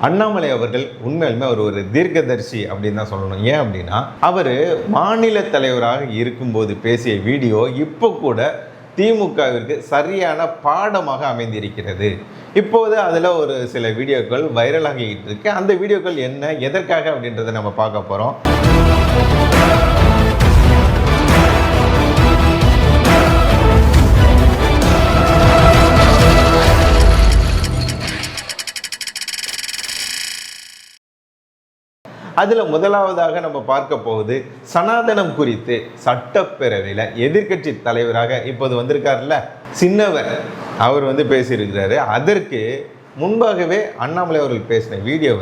அண்ணாமலை அவர்கள் உண்மையிலுமே ஒரு தீர்க்கதரிசி அப்படின்னு தான் சொல்லணும். ஏன் அப்படின்னா அவர் மாநில தலைவராக இருக்கும்போது பேசிய வீடியோ இப்போ கூட திமுகவிற்கு சரியான பாடமாக அமைந்திருக்கிறது. இப்போது அதில் ஒரு சில வீடியோக்கள் வைரலாகிட்டு இருக்கு. அந்த வீடியோக்கள் என்ன, எதற்காக அப்படின்றத நம்ம பார்க்க போகிறோம். அதில் முதலாவதாக நம்ம பார்க்க போகுது சனாதனம் குறித்து சட்டப்பேரவையில் எதிர்கட்சி தலைவராக இப்போது வந்திருக்காருல்ல சின்னவர், அவர் பேசியிருக்கிறாரு. அதற்கு முன்பாகவே அண்ணாமலை அவர்கள் பேசின வீடியோ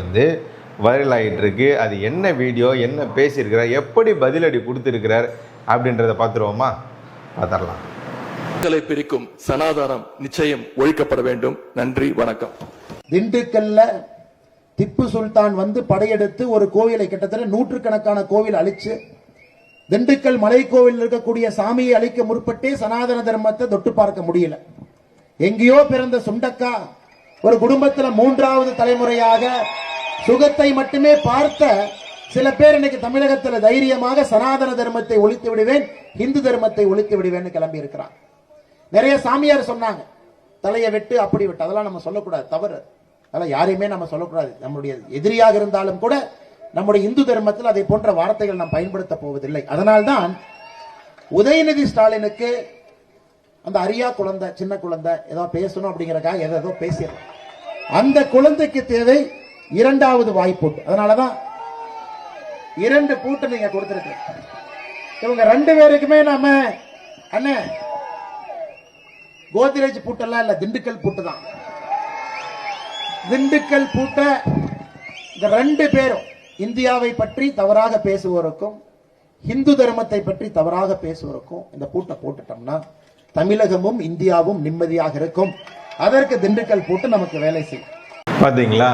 வைரல் ஆகிட்டு இருக்கு. அது என்ன வீடியோ, என்ன பேசியிருக்கிறார், எப்படி பதிலடி கொடுத்துருக்கிறார் அப்படின்றத பார்த்துருவோமா? பார்த்துடலாம். மக்களை பிரிக்கும் சனாதனம் நிச்சயம் ஒழிக்கப்பட வேண்டும். நன்றி, வணக்கம். திண்டுக்கல்ல திப்பு சுல்தான் படையெடுத்து ஒரு கோவிலை, கிட்டத்தட்ட நூற்றுக்கணக்கான கோவில் அழிச்சு, திண்டுக்கல் மலை கோவில் இருக்கக்கூடிய சாமியை அழிக்க முற்பட்டே சனாதன தர்மத்தை தொட்டு பார்க்க முடியல. எங்கேயோ பிறந்த சுண்டக்கா ஒரு குடும்பத்தில் மூன்றாவது தலைமுறையாக சுகத்தை மட்டுமே பார்த்த சில பேர் இன்னைக்கு தமிழகத்தில் தைரியமாக சனாதன தர்மத்தை ஒழித்து விடுவேன், இந்து தர்மத்தை ஒழித்து விடுவேன்னு கிளம்பி இருக்கிறான். நிறைய சாமியார் சொன்னாங்க தலையை வெட்டு அப்படி விட்டு, அதெல்லாம் நம்ம சொல்லக்கூடாது, தவறு. அதெல்லாம் யாரையுமே நம்ம சொல்லக்கூடாது. நம்முடைய எதிரியாக இருந்தாலும் கூட நம்முடைய இந்து தர்மத்தில் அதை போன்ற வார்த்தைகள் நாம் பயன்படுத்த போவதில்லை. அதனால்தான் உதயநிதி ஸ்டாலினுக்கு அந்த அரியா குழந்தை, சின்ன குழந்தை ஏதோ பேசணும் அப்படிங்கறக்காக ஏதோ பேசிடுறோம். அந்த குழந்தைக்கு தேவை இரண்டாவது வாய்ப்பூட்டு. அதனாலதான் 2 பூட்டு நீங்க கொடுத்திருக்க. இவங்க 2 பேருக்குமே நாம அண்ணன் கோத்ரேஜ் பூட்டெல்லாம் இல்ல, திண்டுக்கல் பூட்டு தான். திண்டுக்கல் பூட்ட இந்த 2 பேரும் இந்தியாவை பற்றி தவறாக பேசுவோருக்கும் இந்து தர்மத்தை பற்றி தவறாக பேசுவோருக்கும் இந்த பூட்டை போட்டுட்டோம்னா தமிழகமும் இந்தியாவும் நிம்மதியாக இருக்கும். அதற்கு திண்டுக்கல் பூட்டு நமக்கு வேலை செய்யும். பார்த்தீங்களா,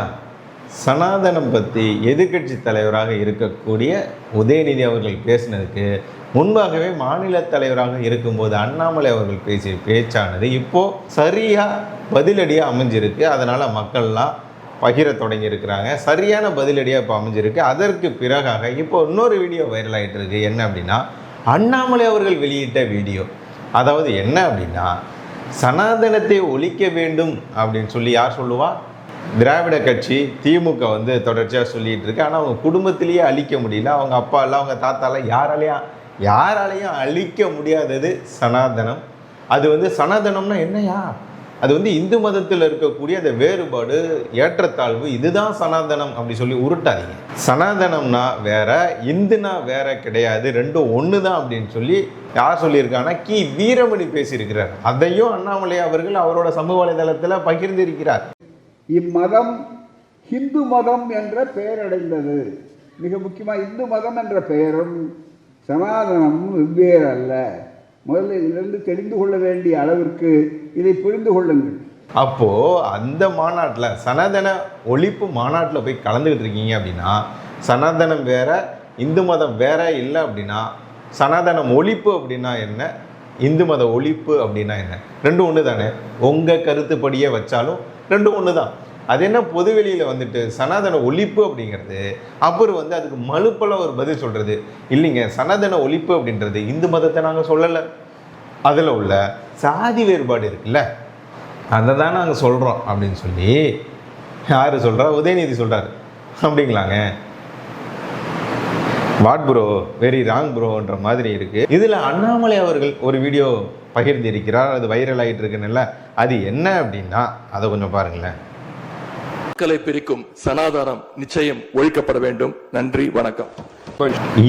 சனாதனம் பற்றி எதிர்கட்சி தலைவராக இருக்கக்கூடிய உதயநிதி அவர்கள் பேசினதுக்கு முன்பாகவே மாநில தலைவராக இருக்கும்போது அண்ணாமலை அவர்கள் பேசிய பேச்சானது இப்போது சரியாக பதிலடியாக அமைஞ்சிருக்கு. அதனால் மக்கள்லாம் பகிர தொடங்கி இருக்கிறாங்க. சரியான பதிலடியாக இப்போ அமைஞ்சிருக்கு. அதற்கு பிறகாக இப்போ இன்னொரு வீடியோ வைரல் ஆகிட்டு இருக்கு. என்ன அப்படின்னா, அண்ணாமலை அவர்கள் வெளியிட்ட வீடியோ. அதாவது என்ன அப்படின்னா, சனாதனத்தை ஒழிக்க வேண்டும் அப்படின்னு சொல்லி யார் சொல்லுவா? திராவிட கட்சி திமுக தொடர்ச்சியாக சொல்லிகிட்டு இருக்கு. ஆனால் அவங்க குடும்பத்திலேயே அழிக்க முடியல. அவங்க அப்பாலாம் அவங்க தாத்தாலாம் யாராலையும் அழிக்க முடியாதது சனாதனம். அது சனாதனம்னா என்னையா? அது இந்து மதத்தில் இருக்கக்கூடிய அந்த வேறுபாடு, ஏற்றத்தாழ்வு, இதுதான் சனாதனம் அப்படி சொல்லி உருட்டாதீங்க. சனாதனம்னா வேற, இந்துனா வேற கிடையாது, ரெண்டும் ஒன்று தான் அப்படின்னு சொல்லி யார் சொல்லியிருக்காங்கன்னா கி வீரமணி பேசியிருக்கிறார். அதையும் அண்ணாமலை அவர்கள் அவரோட சமூக வலைதளத்தில் பகிர்ந்திருக்கிறார். இம்மதம் ஹிந்து மதம் என்ற பெயர் அடைந்தது. மிக முக்கியமாக இந்து மதம் என்ற பெயரும் சனாதனமும் வெவ்வேறு அல்ல. முதல்ல இதிலிருந்து தெரிந்து கொள்ள வேண்டிய அளவிற்கு இதை புரிந்து கொள்ளுங்கள். அப்போ அந்த மாநாட்டில், சனாதன ஒழிப்பு மாநாட்டில் போய் கலந்துக்கிட்டு இருக்கீங்க அப்படின்னா சனாதனம் வேற, இந்து மதம் வேற இல்லை அப்படின்னா சனாதனம் ஒழிப்பு அப்படின்னா என்ன, இந்து மத ஒழிப்பு அப்படின்னா என்ன? ரெண்டும் ஒன்று தானே. உங்கள் கருத்துப்படியே வச்சாலும் ரெண்டும் ஒன்று தான். அது என்ன பொதுவெளியில் சனாதன ஒழிப்பு அப்படிங்கிறது, அப்புறம் அதுக்கு மலுப்பெல்லாம் ஒரு பதில் சொல்கிறது இல்லைங்க. சனாதன ஒழிப்பு அப்படின்றது இந்து மதத்தை நாங்கள் சொல்லலை, அதில் உள்ள சாதி வேறுபாடு இருக்குல்ல, அதை தான் நாங்கள் சொல்கிறோம் அப்படின்னு சொல்லி யார் சொல்கிறா? உதயநிதி சொல்கிறார். அப்படிங்களாங்க? வாட் ப்ரோ, வெரி ராங் ப்ரோன்ற மாதிரி இருக்குது. இதில் அண்ணாமலை அவர்கள் ஒரு வீடியோ பகிர்ந்திருக்கிறார். அது வைரல் ஆகிட்டு இருக்குன்னு. அது என்ன அப்படின்னா அதை கொஞ்சம் பாருங்களேன். மக்களை பிரிக்கும் சனாதனம் நிச்சயம் ஒழிக்கப்பட வேண்டும். நன்றி, வணக்கம்.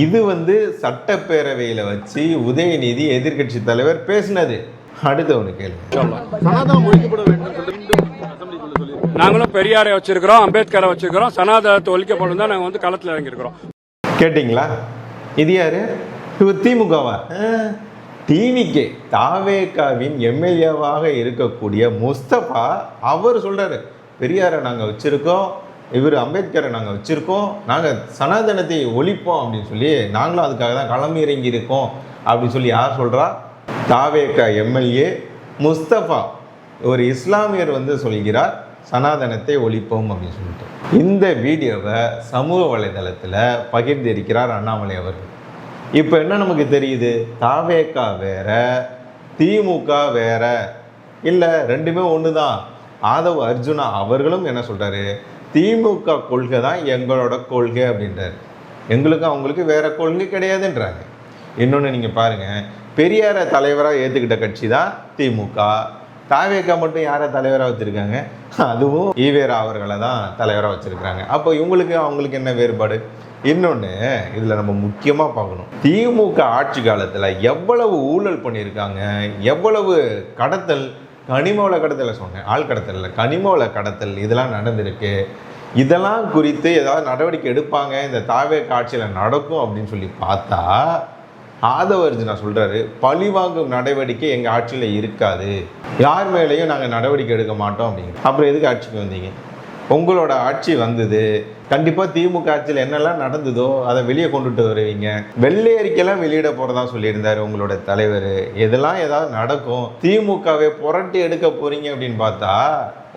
இது சட்டப்பேரவையில் வச்சு உதயநிதி எதிர்கட்சி தலைவர் பேசினது. அடுத்தவனு கேள்வி. நாங்களும் பெரியாரை வச்சிருக்கிறோம், அம்பேத்கரை வச்சிருக்கிறோம், சனாதனத்தை ஒழிக்கப்படும் தான் நாங்கள் களத்தில் இறங்கியிருக்கிறோம். கேட்டிங்களா? இது யாரு? இவர் திமுகவா? டிவிகே தாவேகாவின் எம்எல்ஏவாக இருக்கக்கூடிய முஸ்தபா அவர் சொல்றாரு, பெரியாரை நாங்கள் வச்சிருக்கோம், இவர் அம்பேத்கரை நாங்கள் வச்சுருக்கோம், நாங்கள் சனாதனத்தை ஒழிப்போம் அப்படின்னு சொல்லி நாங்களும் அதுக்காக தான் களம் இறங்கி இருக்கோம் அப்படின்னு சொல்லி யார் சொல்கிறா? தாவேகா எம்எல்ஏ முஸ்தபா, ஒரு இஸ்லாமியர் சொல்கிறார் சனாதனத்தை ஒழிப்போம் அப்படின்னு சொல்லிட்டு இந்த வீடியோவை சமூக வலைதளத்தில் பகிர்ந்திருக்கிறார் அண்ணாமலை அவர்கள். இப்போ என்ன நமக்கு தெரியுது, தாவேகா வேற திமுக வேற இல்லை, ரெண்டுமே ஒன்று தான். ஆதவ் அர்ஜுனா அவர்களும் என்ன சொல்கிறாரு, திமுக கொள்கை தான் எங்களோட கொள்கை அப்படின்றாரு. எங்களுக்கு அவங்களுக்கு வேற கொள்கை கிடையாதுன்றாங்க. இன்னொன்று நீங்கள் பாருங்கள், பெரியாரை தலைவராக ஏற்றுக்கிட்ட கட்சி தான் திமுக. தாவேகா மட்டும் யாரை தலைவராக வச்சுருக்காங்க, அதுவும் ஈவேரா அவர்களை தான் தலைவராக வச்சுருக்காங்க. அப்போ இவங்களுக்கு அவங்களுக்கு என்ன வேறுபாடு? இன்னொன்று இதில் நம்ம முக்கியமாக பார்க்கணும், திமுக ஆட்சி காலத்தில் எவ்வளவு ஊழல் பண்ணியிருக்காங்க, எவ்வளவு கடத்தல், கனிமவள கடத்தலை சொன்னேன், ஆள் கடத்தல் இல்லை, கனிமவள கடத்தல் இதெல்லாம் நடந்திருக்கு. இதெல்லாம் குறித்து ஏதாவது நடவடிக்கை எடுப்பாங்க, இந்த தாவேகா ஆட்சியில் நடக்கும் அப்படின்னு சொல்லி பார்த்தா ஆதவ அர்ஜுனா சொல்கிறாரு, பழிவாங்கும் நடவடிக்கை எங்கள் ஆட்சியில் இருக்காது, யார் மேலேயும் நாங்கள் நடவடிக்கை எடுக்க மாட்டோம் அப்படிங்க. அப்புறம் எதுக்கு ஆட்சிக்கு வந்தீங்க? உங்களோட ஆட்சி வந்தது, கண்டிப்பாக திமுக ஆட்சியில் என்னெல்லாம் நடந்ததோ அதை வெளியே கொண்டுட்டு வருவீங்க. வெள்ளை அறிக்கையெல்லாம் வெளியிட போகிறதா சொல்லியிருந்தார் உங்களோட தலைவர். இதெல்லாம் ஏதாவது நடக்கும், திமுகவை புரட்டி எடுக்க போகிறீங்க அப்படின்னு பார்த்தா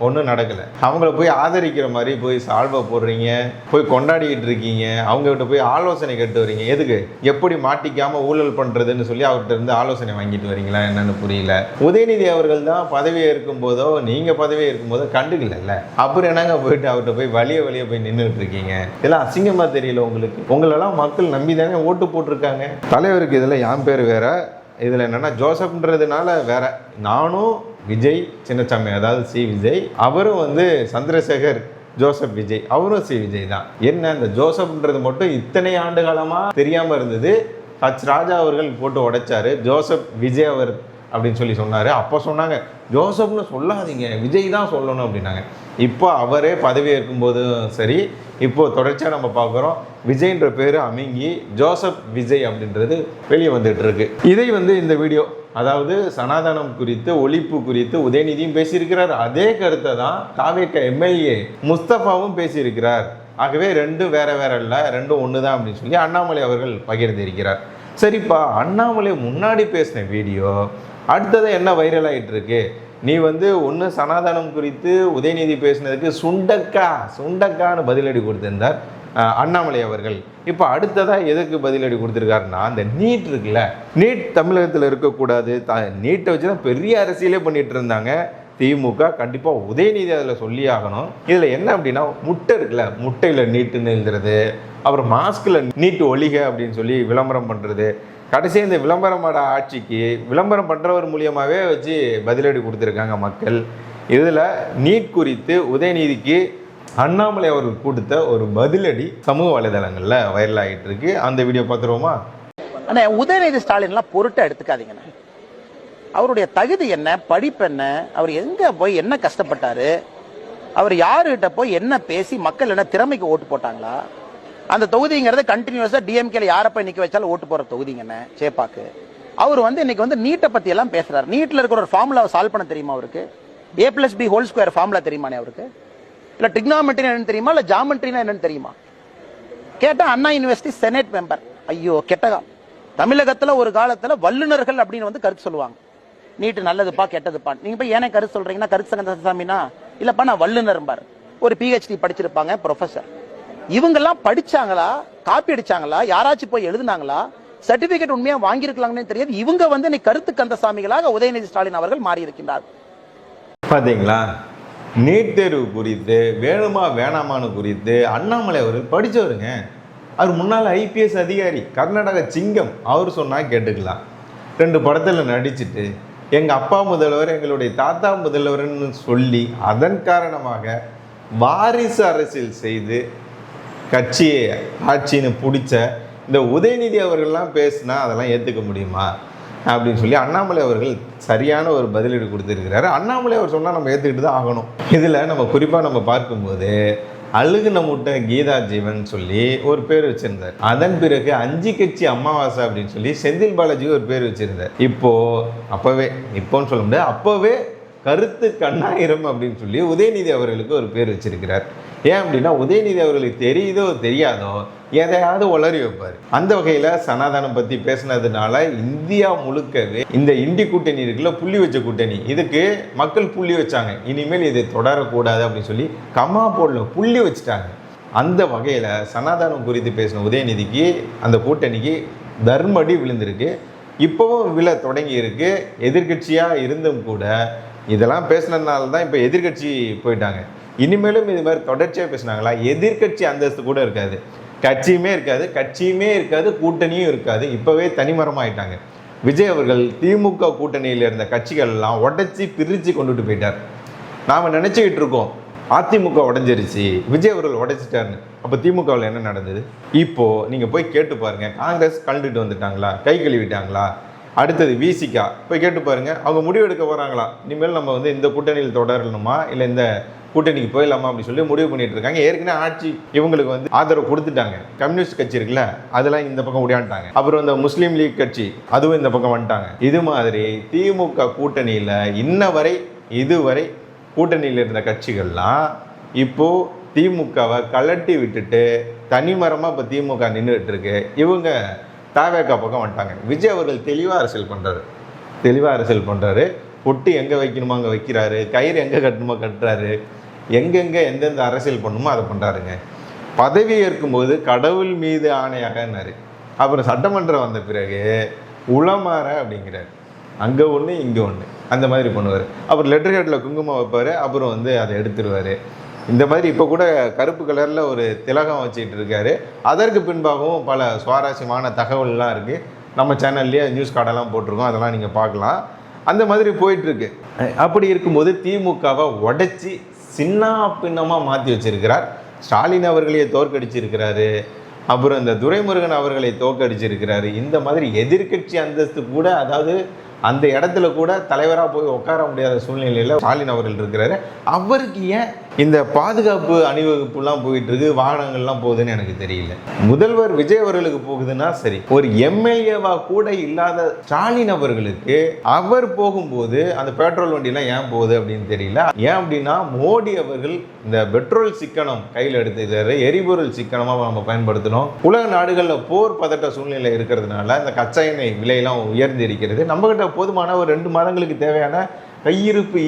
ஒன்றும் நடக்கலை. அவங்கள போய் ஆதரிக்கிற மாதிரி போய் சால்வை போடுறீங்க, போய் கொண்டாடிக்கிட்டு இருக்கீங்க, அவங்ககிட்ட போய் ஆலோசனை கேட்டு வரீங்க. எதுக்கு? எப்படி மாட்டிக்காமல் ஊழல் பண்ணுறதுன்னு சொல்லி அவர்கிட்ட இருந்து ஆலோசனை வாங்கிட்டு வரீங்களா என்னன்னு புரியல. உதயநிதி அவர்கள் தான் பதவியை இருக்கும்போதோ நீங்கள் பதவியை இருக்கும்போதோ கண்டுக்கல, அப்புறம் என்னங்க போயிட்டு அவர்கிட்ட போய் வழிய போய் நின்றுட்டு இருக்கீங்க. இதெல்லாம் அசிங்கமாக தெரியல உங்களுக்கு? உங்களெல்லாம் மக்கள் நம்பி தானே ஓட்டு போட்டிருக்காங்க. தலைவருக்கு இதில் என் பேர் வேற, இதில் என்னென்னா ஜோசப்ன்றதுனால வேற. நானும் விஜய் சின்னசாமி, அதாவது சி விஜய், அவரும் வந்து சந்திரசேகர் ஜோசப் விஜய், அவரும் சி விஜய் தான். என்ன இந்த ஜோசப்ன்றது மட்டும் இத்தனை ஆண்டு காலமாக தெரியாமல் இருந்தது. ஹச் ராஜா அவர்கள் போட்டு உடைச்சாரு, ஜோசப் விஜய் அவர் அப்படின்னு சொல்லி சொன்னார். அப்போ சொன்னாங்க ஜோசப்னு சொல்லாதீங்க, விஜய் தான் சொல்லணும் அப்படின்னாங்க. இப்போ அவரே பதவி ஏற்கும்போதும் சரி, இப்போது தொடர்ச்சியாக நம்ம பார்க்குறோம் விஜய்ன்ற பேர் அமுங்கி ஜோசப் விஜய் அப்படின்றது வெளியே வந்துட்டு இருக்கு. இதை வந்து இந்த வீடியோ, அதாவது சனாதனம் குறித்து, ஒழிப்பு குறித்து உதயநிதியும் பேசியிருக்கிறார். அதே கருத்தை தான் தாவேகா எம்எல்ஏ முஸ்தபாவும் பேசியிருக்கிறார். ஆகவே ரெண்டும் வேற வேற இல்லை, ரெண்டும் ஒன்று தான் அப்படின்னு சொல்லி அண்ணாமலை அவர்கள் பகிர்ந்திருக்கிறார். சரிப்பா, அண்ணாமலை முன்னாடி பேசின வீடியோ அடுத்தது என்ன வைரல் ஆகிட்டு இருக்கு? நீ வந்து ஒன்று சனாதனம் குறித்து உதயநிதி பேசினதுக்கு சுண்டக்கான்னு பதிலடி கொடுத்திருந்தார் அண்ணாமலை அவர்கள். இப்போ அடுத்ததாக எதுக்கு பதிலடி கொடுத்துருக்காருன்னா, அந்த நீட் இருக்குல்ல, நீட் தமிழகத்தில் இருக்கக்கூடாது, நீட்டை வச்சு தான் பெரிய அரசியலே பண்ணிட்டு இருந்தாங்க திமுக. கண்டிப்பாக உதயநிதி அதில் சொல்லி ஆகணும். இதில் என்ன அப்படின்னா, முட்டை இருக்குல்ல, முட்டையில் நீட்டுன்னு எழுதுறது, அப்புறம் மாஸ்கில் நீட்டு ஒழிக அப்படின்னு சொல்லி விளம்பரம் பண்ணுறது. கடைசி இந்த விளம்பரமாட ஆட்சிக்கு விளம்பரம் பண்ணுறவர் மூலியமாகவே வச்சு பதிலடி கொடுத்துருக்காங்க மக்கள். இதில் நீட் குறித்து உதயநிதிக்கு அண்ணாமலை அவர்கள் கொடுத்த ஒரு பதிலடி சமூக வலைதளங்களில் வைரல் ஆகிட்டு இருக்கு. அந்த வீடியோ பார்த்துருவோமா? அண்ணா, உதயநிதி ஸ்டாலின்லாம் பொருட்டை எடுத்துக்காதீங்கண்ணா. அவருடைய தகுதி என்ன, படிப்பு என்ன, அவர் எங்க போய் என்ன கஷ்டப்பட்டாரு, அவர் யாருகிட்ட போய் என்ன பேசி மக்கள் என்ன திறமைக்கு ஓட்டு போட்டாங்களா? அந்த தொகுதிங்கிறது கண்டினியூஸா டிஎம்கேல யாரை போய் நிக்க வச்சாலும் ஓட்டு போற தொகுதிங்கண்ணே சேப்பாக்கு. அவர் வந்து இன்னைக்கு வந்து நீட்டை பத்தி எல்லாம் பேசுறாரு. நீட்ல இருக்கிற ஒரு ஃபார்முலாவை சால்வ் பண்ண தெரியுமா அவருக்கு? A+B² ஃபார்முலா தெரியுமானே அவருக்கு? இல்ல டிக்னாமெட்ரி என்னன்னு தெரியுமா, இல்ல ஜாமெட்ரினா என்னன்னு தெரியுமா? கேட்டா அண்ணா யூனிவர்சிட்டி செனேட் மெம்பர். ஐயோ கெட்டகா. தமிழகத்துல ஒரு காலத்துல வல்லுநர்கள் அப்படின்னு வந்து கருத்து சொல்லுவாங்க. நீட்டு நல்லதுப்பா கெட்டதுப்பா. நீங்க போய் ஏனே கருத்து சொல்றீங்கன்னா, கருத்து சங்கசாமினா இல்லப்பா நான் வல்லுநர் பாரு, ஒரு PhD படிச்சிருப்பாங்க, ப்ரொஃபசர். இவங்கெல்லாம் படிச்சாங்களா, காப்பி அடிச்சாங்களா, யாராச்சும் போய் எழுதுனாங்களா, சர்டிபிகேட் உண்மையா வாங்கியிருக்கலாங்கன்னு தெரியாது. இவங்க வந்து இன்னைக்கு கருத்து கந்தசாமிகளாக உதயநிதி ஸ்டாலின் அவர்கள் மாறி இருக்கின்றார். பாத்தீங்களா? நீட் தேர்வு குறித்து, வேணுமா வேணாமான்னு குறித்து அண்ணாமலை அவர்கள் படித்தவருங்க. அவர் முன்னாள் IPS அதிகாரி, கர்நாடக சிங்கம். அவர் சொன்னால் கேட்டுக்கலாம். 2 படத்தில் நடிச்சுட்டு எங்கள் அப்பா முதல்வர், எங்களுடைய தாத்தா முதல்வர்னு சொல்லி அதன் காரணமாக வாரிசு அரசியல் செய்து கட்சியை ஆட்சின்னு பிடிச்ச இந்த உதயநிதி அவர்கள்லாம் பேசினா அதெல்லாம் ஏற்றுக்க முடியுமா அப்படின்னு சொல்லி அண்ணாமலை அவர்கள் சரியான ஒரு பதிலீடு கொடுத்துருக்கிறாரு. அண்ணாமலை அவர் சொன்னால் நம்ம ஏற்றுக்கிட்டு தான் ஆகணும். இதில் நம்ம குறிப்பாக நம்ம பார்க்கும்போது அழுகுன முட்டை கீதா ஜீவன் சொல்லி ஒரு பேர் வச்சிருந்தார். அதன் பிறகு 5 கட்சி அமாவாசை அப்படின்னு சொல்லி செந்தில் பாலாஜி ஒரு பேர் வச்சிருந்தார். இப்போன்னு சொல்ல முடியாது, அப்போவே கருத்து கண்ணாயிரம் அப்படின்னு சொல்லி உதயநிதி அவர்களுக்கு ஒரு பேர் வச்சிருக்கிறார். ஏன் அப்படின்னா உதயநிதி அவர்களுக்கு தெரியுதோ தெரியாதோ எதையாவது உளறி வைப்பார். அந்த வகையில் சனாதனம் பற்றி பேசினதுனால இந்தியா முழுக்கவே இந்த இந்தி கூட்டணி இருக்குல்ல, புள்ளி வச்ச கூட்டணி, இதுக்கு மக்கள் புள்ளி வச்சாங்க. இனிமேல் இது தொடரக்கூடாது அப்படின்னு சொல்லி கம்மா போடல, புள்ளி வச்சுட்டாங்க. அந்த வகையில் சனாதனம் குறித்து பேசின உதயநிதிக்கு அந்த கூட்டணிக்கு தர்மடி விழுந்திருக்கு. இப்போவும் விழ தொடங்கி இருக்கு. எதிர்கட்சியாக இருந்தும் கூட இதெல்லாம் பேசினதுனால தான் இப்போ எதிர்கட்சி போயிட்டாங்க. இனிமேலும் இது மாதிரி தொடர்ச்சியாக பேசினாங்களா எதிர்கட்சி அந்தஸ்து கூட இருக்காது, கட்சியுமே இருக்காது, கூட்டணியும் இருக்காது. இப்போவே தனிமரமாயிட்டாங்க. விஜய் அவர்கள் திமுக கூட்டணியில் இருந்த கட்சிகள் எல்லாம் உடைச்சி பிரித்து கொண்டுட்டு போயிட்டார். நாம் நினச்சிக்கிட்டு இருக்கோம் அதிமுக உடஞ்சிருச்சு, விஜய் அவர்கள் உடைச்சிட்டாருன்னு. அப்போ திமுகவில் என்ன நடந்தது? இப்போது நீங்கள் போய் கேட்டு பாருங்கள். காங்கிரஸ் கலந்துட்டு வந்துட்டாங்களா, கை கழுவிட்டாங்களா? அடுத்தது விசிகா போய் கேட்டு பாருங்கள், அவங்க முடிவு எடுக்க போகிறாங்களா, இனிமேல் நம்ம வந்து இந்த கூட்டணியில் தொடரணுமா இல்லை இந்த கூட்டணிக்கு போயிடலாமா அப்படின்னு சொல்லி முடிவு பண்ணிட்டு இருக்காங்க. ஏற்கனவே ஆட்சி இவங்களுக்கு வந்து ஆதரவு கொடுத்துட்டாங்க. கம்யூனிஸ்ட் கட்சி இருக்குல்ல, அதெல்லாம் இந்த பக்கம் ஓடியாண்டாங்க. அப்புறம் இந்த முஸ்லீம் லீக் கட்சி அதுவும் இந்த பக்கம் வந்துட்டாங்க. இது மாதிரி திமுக கூட்டணியில் இதுவரை கூட்டணியில் இருந்த கட்சிகள்லாம் இப்போ திமுகவை கலட்டி விட்டுட்டு தனிமரமாக இப்போ திமுக நின்றுட்டு இருக்கு. இவங்க தாவேக்கா பக்கம் வந்துட்டாங்க. விஜய் அவர்கள் தெளிவாக அரசியல் பண்ணுறாரு. பொட்டு எங்கே வைக்கணுமோ அங்கே வைக்கிறாரு, கயிறு எங்கே கட்டணுமோ கட்டுறாரு, எங்கெங்கே எந்தெந்த அரசியல் பண்ணணுமோ அதை பண்ணுறாருங்க. பதவி ஏற்கும்போது கடவுள் மீது ஆணையாகன்னாரு. அப்புறம் சட்டமன்றம் வந்த பிறகு உளமாற அப்படிங்கிறார். அங்கே ஒன்று இங்கே ஒன்று அந்த மாதிரி பண்ணுவார். அப்புறம் லெட்டர் ஹெட்டில் குங்குமம் வைப்பார், அப்புறம் வந்து அதை எடுத்துடுவார். இந்த மாதிரி இப்போ கூட கருப்பு கலரில் ஒரு திலகம் வச்சுட்டு இருக்காரு. அதற்கு பின்பாகவும் பல சுவாரஸ்யமான தகவல்லாம் இருக்குது. நம்ம சேனல்லேயே நியூஸ் கார்டெல்லாம் போட்டிருக்கோம், அதெல்லாம் நீங்கள் பார்க்கலாம். அந்த மாதிரி போயிட்டுருக்கு. அப்படி இருக்கும்போது திமுகவை உடைச்சி சின்ன பின்னமாக மாற்றி வச்சிருக்கிறார். ஸ்டாலின் அவர்களையே தோற்கடிச்சிருக்கிறாரு. அப்புறம் இந்த துரைமுருகன் அவர்களை தோற்கடிச்சிருக்கிறாரு. இந்த மாதிரி எதிர்கட்சி அந்தஸ்து கூட, அதாவது அந்த இடத்துல கூட தலைவராக போய் உட்கார முடியாத சூழ்நிலையில் ஸ்டாலின் அவர்கள் இருக்கிறாரு. அவருக்கு ஏன் இந்த பாதுகாப்பு அணிவகுப்புலாம் போயிட்டு இருக்கு, வாகனங்கள்லாம் போகுதுன்னு எனக்கு தெரியல. முதல்வர் விஜய் அவர்களுக்கு போகுதுன்னா சரி, ஒரு எம்எல்ஏவா கூட இல்லாத ஸ்டாலின் அவர்களுக்கு அவர் போகும்போது அந்த பெட்ரோல் வண்டிலாம் ஏன் போகுது அப்படின்னு தெரியல. ஏன் அப்படின்னா மோடி அவர்கள் இந்த பெட்ரோல் சிக்கனம் கையில் எடுத்துக்கிறாரு, எரிபொருள் சிக்கனமாக நம்ம பயன்படுத்தணும். உலக நாடுகளில் போர் பதட்ட சூழ்நிலை இருக்கிறதுனால இந்த கச்சா எண்ணெய் விலையெல்லாம் உயர்ந்து இருக்கிறது. நம்மகிட்ட போதுமான ஒரு 2 மாதங்களுக்கு தேவையான கையிருப்பு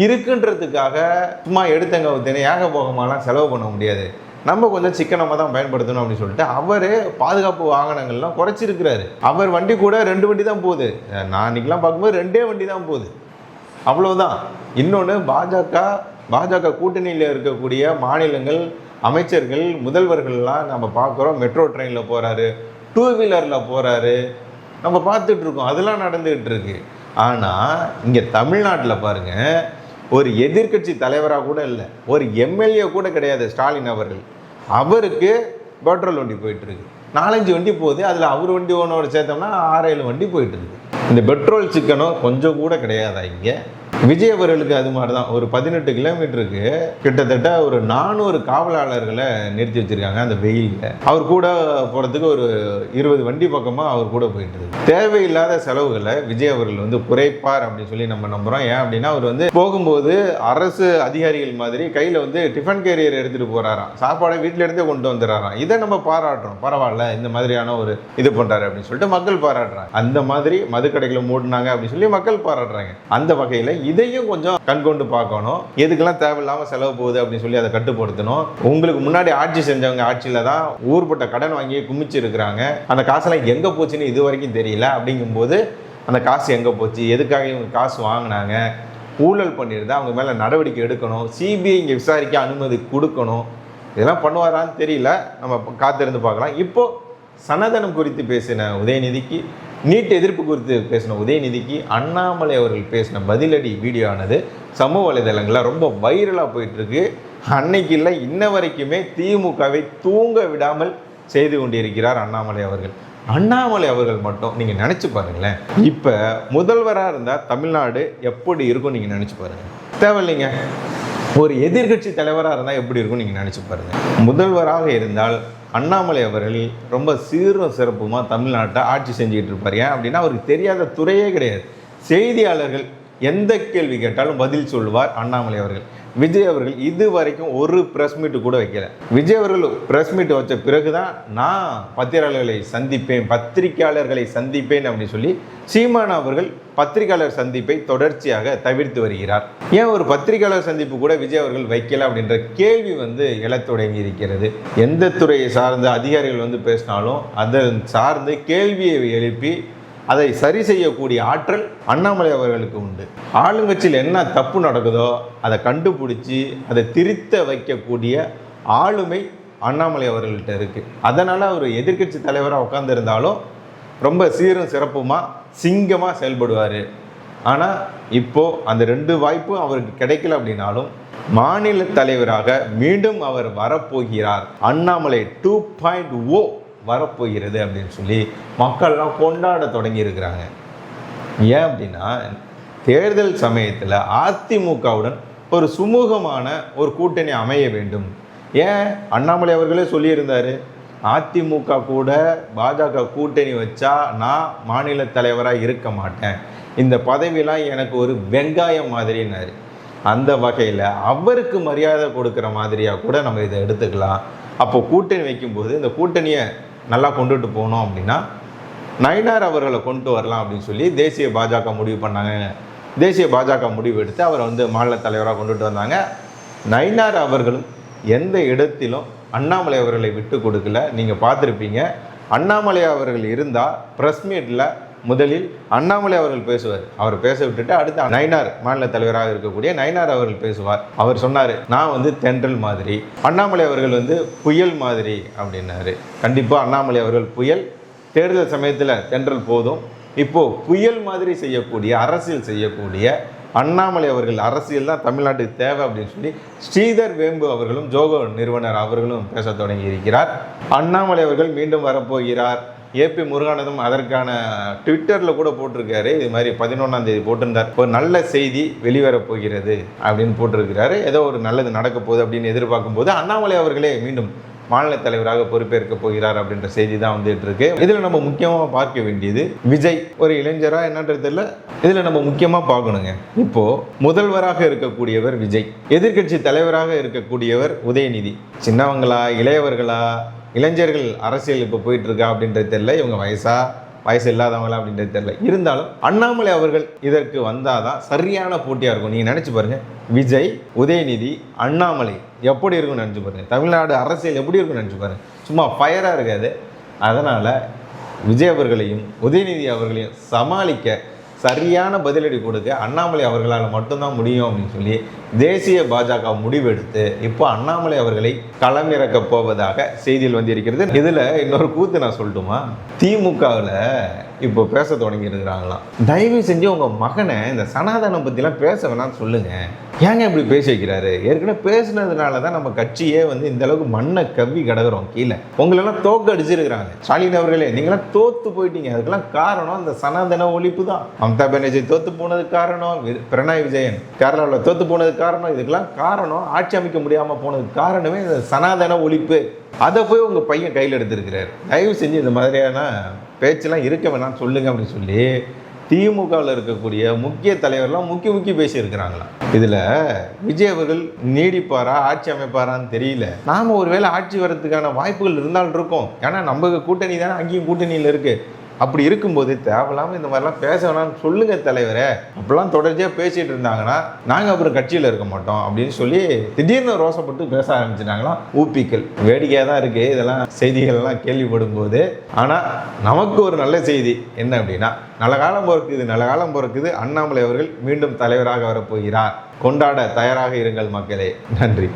இருக்குன்றதுக்காக சும்மா எடுத்தங்க தினையாக போகமாலாம் செலவு பண்ண முடியாது. நம்ம கொஞ்சம் சிக்கனமாக தான் பயன்படுத்தணும் அப்படின்னு சொல்லிட்டு அவர் பாதுகாப்பு வாகனங்கள்லாம் குறைச்சிருக்கிறாரு. அவர் வண்டி கூட 2 வண்டி தான் போகுது. நான் இன்னைக்கெல்லாம் பார்க்கும்போது 2 வண்டி தான் போகுது, அவ்வளோதான். இன்னொன்று பாஜக கூட்டணியில் இருக்கக்கூடிய மாநிலங்கள் அமைச்சர்கள் முதல்வர்கள்லாம் நம்ம பார்க்குறோம். மெட்ரோ ட்ரெயினில் போகிறாரு, 2 வீலரில் போகிறாரு, நம்ம பார்த்துட்டு இருக்கோம். அதெல்லாம் நடந்துகிட்டு இருக்கு. ஆனால் இங்கே தமிழ்நாட்டில் பாருங்க, ஒரு எதிர்கட்சி தலைவராக கூட இல்லை, ஒரு எம்எல்ஏ கூட கிடையாது ஸ்டாலின் அவர்கள். அவருக்கு பெட்ரோல் வண்டி போயிட்டு இருக்கு, 4-5 வண்டி போகுது. அதில் அவர் வண்டி ஒன்றோட சேர்த்தோம்னா 6-7 வண்டி போயிட்டு இருக்கு. இந்த பெட்ரோல் சிக்கனம் கொஞ்சம் கூட கிடையாதா இங்கே? விஜய் அவர்களுக்கு அது மாதிரி தான். ஒரு 18 கிலோமீட்டருக்கு கிட்டத்தட்ட ஒரு 400 காவலாளர்களை நிறுத்தி வச்சிருக்காங்க அந்த வெயிலில். அவர் கூட போகிறதுக்கு ஒரு 20 வண்டி பக்கமாக அவர் கூட போயிட்டு இருக்கு. தேவையில்லாத செலவுகளை விஜய் அவர்கள் வந்து குறைப்பார் அப்படின்னு சொல்லி நம்ம நம்புகிறோம். ஏன் அப்படின்னா அவர் வந்து போகும்போது அரசு அதிகாரிகள் மாதிரி கையில் வந்து டிஃபன் கேரியர் எடுத்துகிட்டு போகிறாராம், சாப்பாடை வீட்டிலேருந்தே கொண்டு வந்துடுறாராம். இதை நம்ம பாராட்டுறோம், பரவாயில்ல இந்த மாதிரியான ஒரு இது பண்ணுறாரு அப்படின்னு சொல்லிட்டு மக்கள் பாராட்டுறாங்க. அந்த மாதிரி மதுக்கடைகளை மூடினாங்க அப்படின்னு சொல்லி மக்கள் பாராட்டுறாங்க. அந்த வகையில் இதையும் கொஞ்சம் கண்கொண்டு பார்க்கணும். எதுக்கெல்லாம் தேவையில்லாமல் செலவு போகுது அப்படின்னு சொல்லி அதை கட்டுப்படுத்தணும். உங்களுக்கு முன்னாடி ஆட்சி செஞ்சவங்க ஆட்சியில் தான் ஊர்பட்ட கடன் வாங்கி குமிச்சு இருக்கிறாங்க. அந்த காசெல்லாம் எங்கே போச்சுன்னு இது வரைக்கும் தெரியல. அப்படிங்கும்போது அந்த காசு எங்கே போச்சு, எதுக்காக இவங்க காசு வாங்கினாங்க, ஊழல் பண்ணியிருந்தா அவங்க மேலே நடவடிக்கை எடுக்கணும், சிபிஐ இங்கே விசாரிக்க அனுமதி கொடுக்கணும். இதெல்லாம் பண்ணுவாரான்னு தெரியல, நம்ம காத்திருந்து பார்க்கலாம். இப்போது சனாதனம் குறித்து பேசின உதயநிதிக்கு, நீட் எதிர்ப்பு குறித்து பேசின உதயநிதிக்கு அண்ணாமலை அவர்கள் பேசின பதிலடி வீடியோ ஆனது சமூக வலைதளங்களில் ரொம்ப வைரலாக போயிட்டுருக்கு. அன்னைக்கு இல்லை இன்ன வரைக்குமே திமுகவை தூங்க விடாமல் செய்து கொண்டிருக்கிறார் அண்ணாமலை அவர்கள். அண்ணாமலை அவர்கள் மட்டும் நீங்கள் நினச்சி பாருங்களேன், இப்போ முதல்வராக இருந்தால் தமிழ்நாடு எப்படி இருக்கும் நீங்கள் நினச்சி பாருங்கள். தேவையில்லைங்க, ஒரு எதிர்கட்சி தலைவராக இருந்தால் எப்படி இருக்கும் நீங்கள் நினச்சி பாருங்கள். முதல்வராக இருந்தால் அண்ணாமலை அவர்கள் ரொம்ப சீரும் சிறப்புமாக தமிழ்நாட்டை ஆட்சி செஞ்சுக்கிட்டு இருப்பார். ஏன் அப்படின்னா அவருக்கு தெரியாத துறையே கிடையாது. செய்தியாளர்கள் எந்த கேள்வி கேட்டாலும் பதில் சொல்லுவார் அண்ணாமலை அவர்கள். விஜய் அவர்கள் இதுவரைக்கும் ஒரு பிரஸ் மீட்டு கூட வைக்கல. விஜய் அவர்கள் பிரஸ் மீட் வச்ச பிறகுதான் நான் பத்திரிகையாளர்களை சந்திப்பேன் அப்படின்னு சொல்லி சீமான் அவர்கள் பத்திரிகையாளர் சந்திப்பை தொடர்ச்சியாக தவிர்த்து வருகிறார். ஏன் ஒரு பத்திரிகையாளர் சந்திப்பு கூட விஜய் அவர்கள் வைக்கல அப்படின்ற கேள்வி எழத் தொடங்கி இருக்கிறது. எந்த துறையை சார்ந்த அதிகாரிகள் பேசினாலும் அதை சார்ந்து கேள்வியை எழுப்பி அதை சரி செய்யக்கூடிய ஆற்றல் அண்ணாமலை அவர்களுக்கு உண்டு. ஆளுங்கட்சியில் என்ன தப்பு நடக்குதோ அதை கண்டுபிடிச்சி அதை திருத்த வைக்கக்கூடிய ஆளுமை அண்ணாமலை அவர்கள்ட்ட இருக்கு. அதனால அவர் எதிர்க்கட்சி தலைவராக உட்கார்ந்துருந்தாலும் ரொம்ப சீரும் சிறப்புமாக சிங்கமாக செயல்படுவார். ஆனால் இப்போ அந்த 2 வாய்ப்பும் அவருக்கு கிடைக்கல அப்படின்னாலும் மாநில தலைவராக மீண்டும் அவர் வரப்போகிறார். அண்ணாமலை 2.0 வரப்போகிறது அப்படின்னு சொல்லி மக்கள்லாம் கொண்டாட தொடங்கி இருக்கிறாங்க. ஏன் அப்படின்னா தேர்தல் சமயத்தில் அதிமுகவுடன் ஒரு சுமூகமான ஒரு கூட்டணி அமைய வேண்டும். ஏன் அண்ணாமலை அவர்களே சொல்லியிருந்தார், அதிமுக கூட பாஜக கூட்டணி வச்சா நான் மாநில தலைவராக இருக்க மாட்டேன், இந்த பதவியெல்லாம் எனக்கு ஒரு வெங்காயம் மாதிரின்னாரு. அந்த வகையில் அவருக்கு மரியாதை கொடுக்குற மாதிரியாக கூட நம்ம இதை எடுத்துக்கலாம். அப்போ கூட்டணி வைக்கும்போது இந்த கூட்டணியை நல்லா கொண்டுட்டு போகணும் அப்படின்னா நயினார் அவர்களை கொண்டு வரலாம் அப்படின்னு சொல்லி தேசிய பாஜக முடிவு பண்ணாங்க. தேசிய பாஜக முடிவு எடுத்து அவரை மாநில தலைவராக கொண்டுட்டு வந்தாங்க. நயினார் அவர்களும் எந்த இடத்திலும் அண்ணாமலை அவர்களை விட்டு கொடுக்கல. நீங்கள் பார்த்துருப்பீங்க, அண்ணாமலை அவர்கள் இருந்தால் ப்ரெஸ் மீட்டில் முதலில் அண்ணாமலை அவர்கள் பேசுவார். அவர் பேச விட்டுட்டு அடுத்து நயினார் மாநில தலைவராக இருக்கக்கூடிய நயினார் அவர்கள் பேசுவார். அவர் சொன்னார், நான் தென்றல் மாதிரி, அண்ணாமலை அவர்கள் புயல் மாதிரி அப்படின்னாரு. கண்டிப்பாக அண்ணாமலை அவர்கள் புயல், தேர்தல் சமயத்தில் தென்றல் போதும். இப்போது புயல் மாதிரி செய்யக்கூடிய அரசியல் செய்யக்கூடிய அண்ணாமலை அவர்கள் அரசியல் தான் தமிழ்நாட்டுக்கு தேவை அப்படின்னு சொல்லி ஸ்ரீதர் வேம்பு அவர்களும் ஜோகோ நிறுவனர் அவர்களும் பேச தொடங்கி இருக்கிறார். அண்ணாமலை அவர்கள் மீண்டும் வரப்போகிறார். ஏபி முருகானந்தம் அதற்கான ட்விட்டரில் கூட போட்டிருக்காரு. இது மாதிரி 11ஆம் தேதி போட்டிருந்தார், ஒரு நல்ல செய்தி வெளிவரப் போகிறது அப்படின்னு போட்டிருக்கிறாரு. ஏதோ ஒரு நல்லது நடக்க போகுது அப்படின்னு எதிர்பார்க்கும் போது அண்ணாமலை அவர்களே மீண்டும் மாநில தலைவராக பொறுப்பேற்க போகிறார் அப்படின்ற செய்தி தான் வந்துட்டு இருக்கு. இதில் நம்ம முக்கியமாக பார்க்க வேண்டியது விஜய் ஒரு இளைஞரா என்னன்றது தெரியல. இதில் நம்ம முக்கியமாக பார்க்கணுங்க, இப்போ முதல்வராக இருக்கக்கூடியவர் விஜய், எதிர்க்கட்சி தலைவராக இருக்கக்கூடியவர் உதயநிதி. சின்னவங்களா இளையவர்களா, இளைஞர்கள் அரசியல் இப்போ போயிட்டு இருக்கா அப்படின்றது தெரியல, இவங்க வயசு இல்லாதவங்களா அப்படின்றது தெரியல. இருந்தாலும் அண்ணாமலை அவர்கள் இதற்கு வந்தாதான் சரியான போட்டியாக இருக்கும். நீங்கள் நினச்சி பாருங்க, விஜய், உதயநிதி, அண்ணாமலை எப்படி இருக்குன்னு நினச்சி பாருங்க. தமிழ்நாடு அரசியல் எப்படி இருக்குன்னு நினச்சி பாருங்க. சும்மா ஃபயராக இருக்காது. அதனால் விஜய் அவர்களையும் உதயநிதி அவர்களையும் சமாளிக்க சரியான பதிலடி கொடுக்க அண்ணாமலை அவர்களால் மட்டும்தான் முடியும் அப்படின்னு சொல்லி தேசிய பாஜக முடிவெடுத்து இப்போ அண்ணாமலை அவர்களை களமிறக்க போவதாக செய்தியில் வந்திருக்கிறது. இதில் இன்னொரு கூத்து நான் சொல்லட்டுமா, திமுகவில் இப்போ பேச தொடங்கி இருக்கிறாங்களாம். தயவு செஞ்சு உங்கள் மகனை இந்த சனாதனம் பற்றிலாம் பேச வேணாம்னு சொல்லுங்க. ஏங்க இப்படி பேசி வைக்கிறாரு? ஏற்கனவே பேசுனதுனால தான் நம்ம கட்சியே இந்த அளவுக்கு மண்ணை கவ்வி கிடக்கிறோம் கீழே. உங்களெல்லாம் தோக்க அடிச்சிருக்கிறாங்க. ஸ்டாலின் அவர்களே, நீங்களாம் தோத்து போயிட்டீங்க. அதுக்கெல்லாம் காரணம் இந்த சனாதன ஒழிப்பு தான். மம்தா பானர்ஜி தோத்து போனதுக்கு காரணம், பினராயி விஜயன் கேரளாவில் தோத்து போனதுக்கு காரணம், இதுக்கெல்லாம் காரணம் ஆட்சி அமைக்க முடியாமல் போனதுக்கு காரணமே இந்த சனாதன ஒழிப்பு. அதை போய் உங்கள் பையன் கையில் எடுத்திருக்கிறார். தயவு செஞ்சு இந்த மாதிரியான பேச்செல்லாம் இருக்க வேணாம்னு சொல்லுங்க அப்படின்னு சொல்லி திமுகவில் இருக்கக்கூடிய முக்கிய தலைவர்லாம் முக்கி பேசியிருக்கிறாங்களாம். இதில் விஜய் அவர்கள் நீடிப்பாரா, ஆட்சி அமைப்பாரான்னு தெரியல. நாம் ஒருவேளை ஆட்சி வர்றதுக்கான வாய்ப்புகள் இருந்தாலும் இருக்கும். ஏன்னா நம்ம கூட்டணி தானே அங்கேயும் கூட்டணியில் இருக்குது. அப்படி இருக்கும்போது தேவையில்லாமல் இந்த மாதிரிலாம் பேச வேணாம்னு சொல்லுங்க தலைவரே. அப்படிலாம் தொடர்ச்சியாக பேசிகிட்டு இருந்தாங்கன்னா நாங்கள் அப்புறம் கட்சியில் இருக்க மாட்டோம் அப்படின்னு சொல்லி திடீர்னு ரோசப்பட்டு பேச ஆரம்பிச்சிட்டாங்களாம் ஊபிக்கள். வேடிக்கையாக தான் இருக்குது இதெல்லாம் செய்திகள்லாம் கேள்விப்படும் போது. ஆனால் நமக்கு ஒரு நல்ல செய்தி என்ன அப்படின்னா, நல்ல காலம் பிறக்குது. அண்ணாமலை அவர்கள் மீண்டும் தலைவராக வரப்போகிறார். கொண்டாட தயாராக இருங்கள் மக்களே. நன்றி.